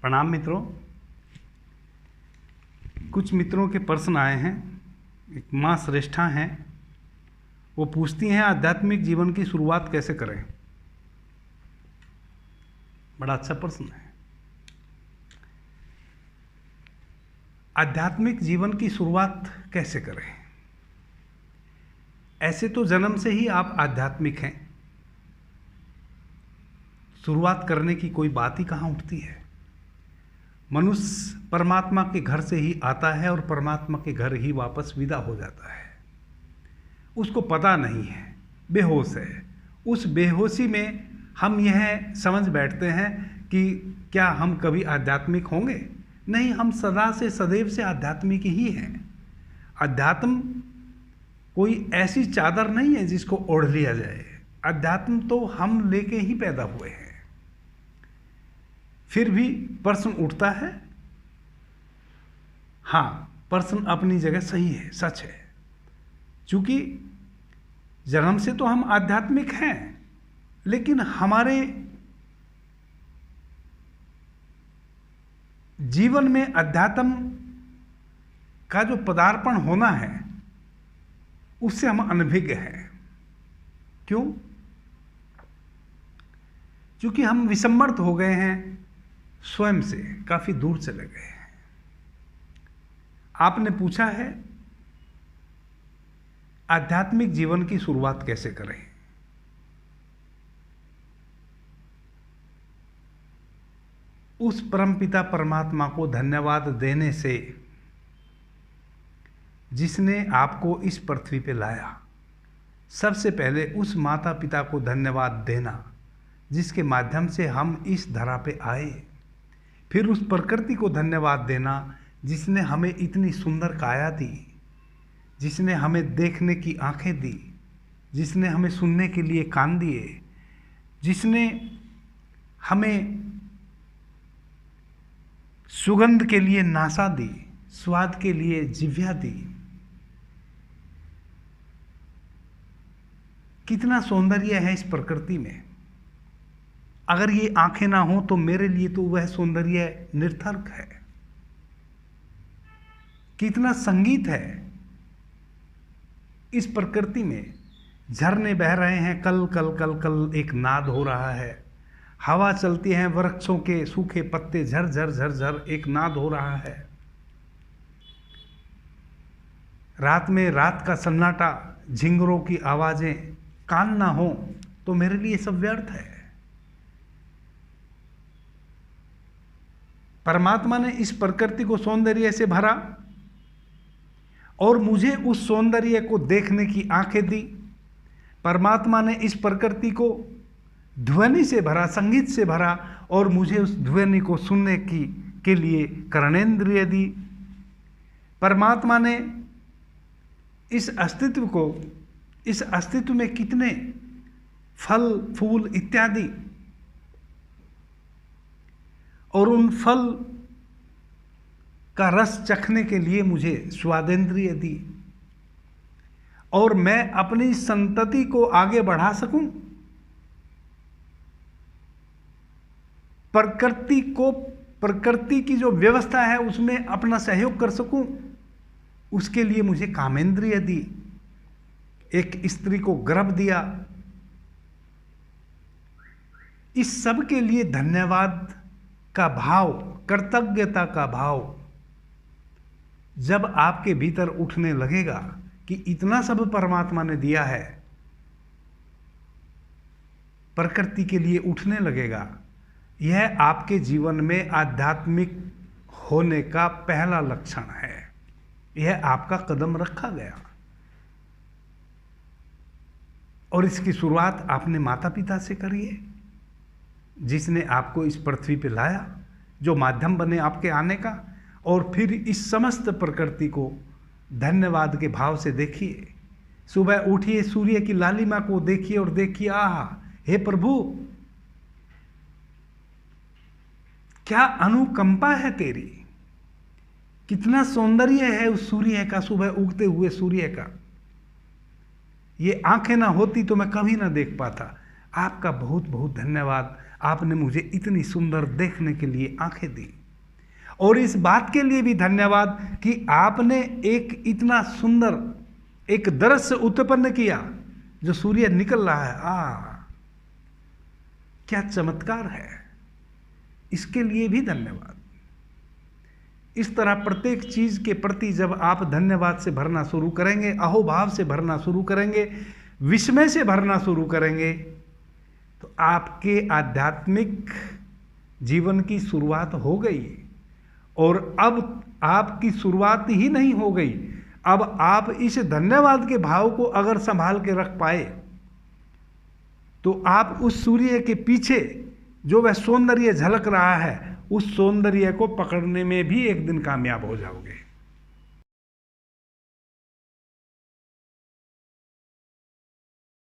प्रणाम मित्रों। कुछ मित्रों के प्रश्न आए हैं। एक माँ श्रेष्ठा हैं, वो पूछती हैं आध्यात्मिक जीवन की शुरुआत कैसे करें। बड़ा अच्छा प्रश्न है। आध्यात्मिक जीवन की शुरुआत कैसे करें? ऐसे तो जन्म से ही आप आध्यात्मिक हैं, शुरुआत करने की कोई बात ही कहाँ उठती है। मनुष्य परमात्मा के घर से ही आता है और परमात्मा के घर ही वापस विदा हो जाता है। उसको पता नहीं है, बेहोश है। उस बेहोशी में हम यह समझ बैठते हैं कि क्या हम कभी आध्यात्मिक होंगे? नहीं, हम सदा से सदैव से आध्यात्मिक ही हैं। अध्यात्म कोई ऐसी चादर नहीं है जिसको ओढ़ लिया जाए। अध्यात्म तो हम लेके ही पैदा हुए हैं। फिर भी प्रश्न उठता है। हाँ, प्रश्न अपनी जगह सही है, सच है। क्योंकि जन्म से तो हम आध्यात्मिक हैं, लेकिन हमारे जीवन में अध्यात्म का जो पदार्पण होना है उससे हम अनभिज्ञ हैं। क्यों? क्योंकि हम विसम्मत हो गए हैं, स्वयं से काफी दूर चले गए हैं। आपने पूछा है आध्यात्मिक जीवन की शुरुआत कैसे करें। उस परमपिता परमात्मा को धन्यवाद देने से, जिसने आपको इस पृथ्वी पे लाया। सबसे पहले उस माता पिता को धन्यवाद देना जिसके माध्यम से हम इस धरा पे आए। फिर उस प्रकृति को धन्यवाद देना जिसने हमें इतनी सुंदर काया दी, जिसने हमें देखने की आंखें दी, जिसने हमें सुनने के लिए कान दिए, जिसने हमें सुगंध के लिए नासा दी, स्वाद के लिए जिह्वा दी। कितना सौंदर्य है इस प्रकृति में। अगर ये आंखें ना हो तो मेरे लिए तो वह सौंदर्य निरर्थक है। कितना संगीत है इस प्रकृति में। झरने बह रहे हैं, कल कल कल कल एक नाद हो रहा है। हवा चलती है, वृक्षों के सूखे पत्ते झर झर झर झर एक नाद हो रहा है। रात में रात का सन्नाटा, झिंगरों की आवाजें कान ना हो तो मेरे लिए सब व्यर्थ है। परमात्मा ने इस प्रकृति को सौंदर्य से भरा और मुझे उस सौंदर्य को देखने की आंखें दी। परमात्मा ने इस प्रकृति को ध्वनि से भरा, संगीत से भरा और मुझे उस ध्वनि को सुनने के लिए कर्णेंद्रिय दी। परमात्मा ने इस अस्तित्व में कितने फल फूल इत्यादि और उन फल का रस चखने के लिए मुझे स्वादेंद्रिय दी और मैं अपनी संतति को आगे बढ़ा सकूं, प्रकृति की जो व्यवस्था है उसमें अपना सहयोग कर सकूं, उसके लिए मुझे कामेंद्रिय दी। एक स्त्री को गर्भ दिया। इस सब के लिए धन्यवाद का भाव, कृतज्ञता का भाव जब आपके भीतर उठने लगेगा कि इतना सब परमात्मा ने दिया है, प्रकृति के लिए उठने लगेगा, यह आपके जीवन में आध्यात्मिक होने का पहला लक्षण है। यह आपका कदम रखा गया और इसकी शुरुआत आपने माता पिता से करी है, जिसने आपको इस पृथ्वी पे लाया, जो माध्यम बने आपके आने का। और फिर इस समस्त प्रकृति को धन्यवाद के भाव से देखिए। सुबह उठिए, सूर्य की लालिमा को देखिए और देखिए, आहा, हे प्रभु, क्या अनुकंपा है तेरी, कितना सौंदर्य है उस सूर्य का, सुबह उगते हुए सूर्य का। ये आंखें ना होती तो मैं कभी ना देख पाता। आपका बहुत बहुत धन्यवाद। आपने मुझे इतनी सुंदर देखने के लिए आंखें दी, और इस बात के लिए भी धन्यवाद कि आपने एक इतना सुंदर एक दृश्य उत्पन्न किया जो सूर्य निकल रहा है। क्या चमत्कार है, इसके लिए भी धन्यवाद। इस तरह प्रत्येक चीज के प्रति जब आप धन्यवाद से भरना शुरू करेंगे, अहोभाव से भरना शुरू करेंगे, विस्मय से भरना शुरू करेंगे, तो आपके आध्यात्मिक जीवन की शुरुआत हो गई। और अब आपकी शुरुआत ही नहीं हो गई, अब आप इस धन्यवाद के भाव को अगर संभाल के रख पाए तो आप उस सूर्य के पीछे जो वह सौंदर्य झलक रहा है, उस सौंदर्य को पकड़ने में भी एक दिन कामयाब हो जाओगे।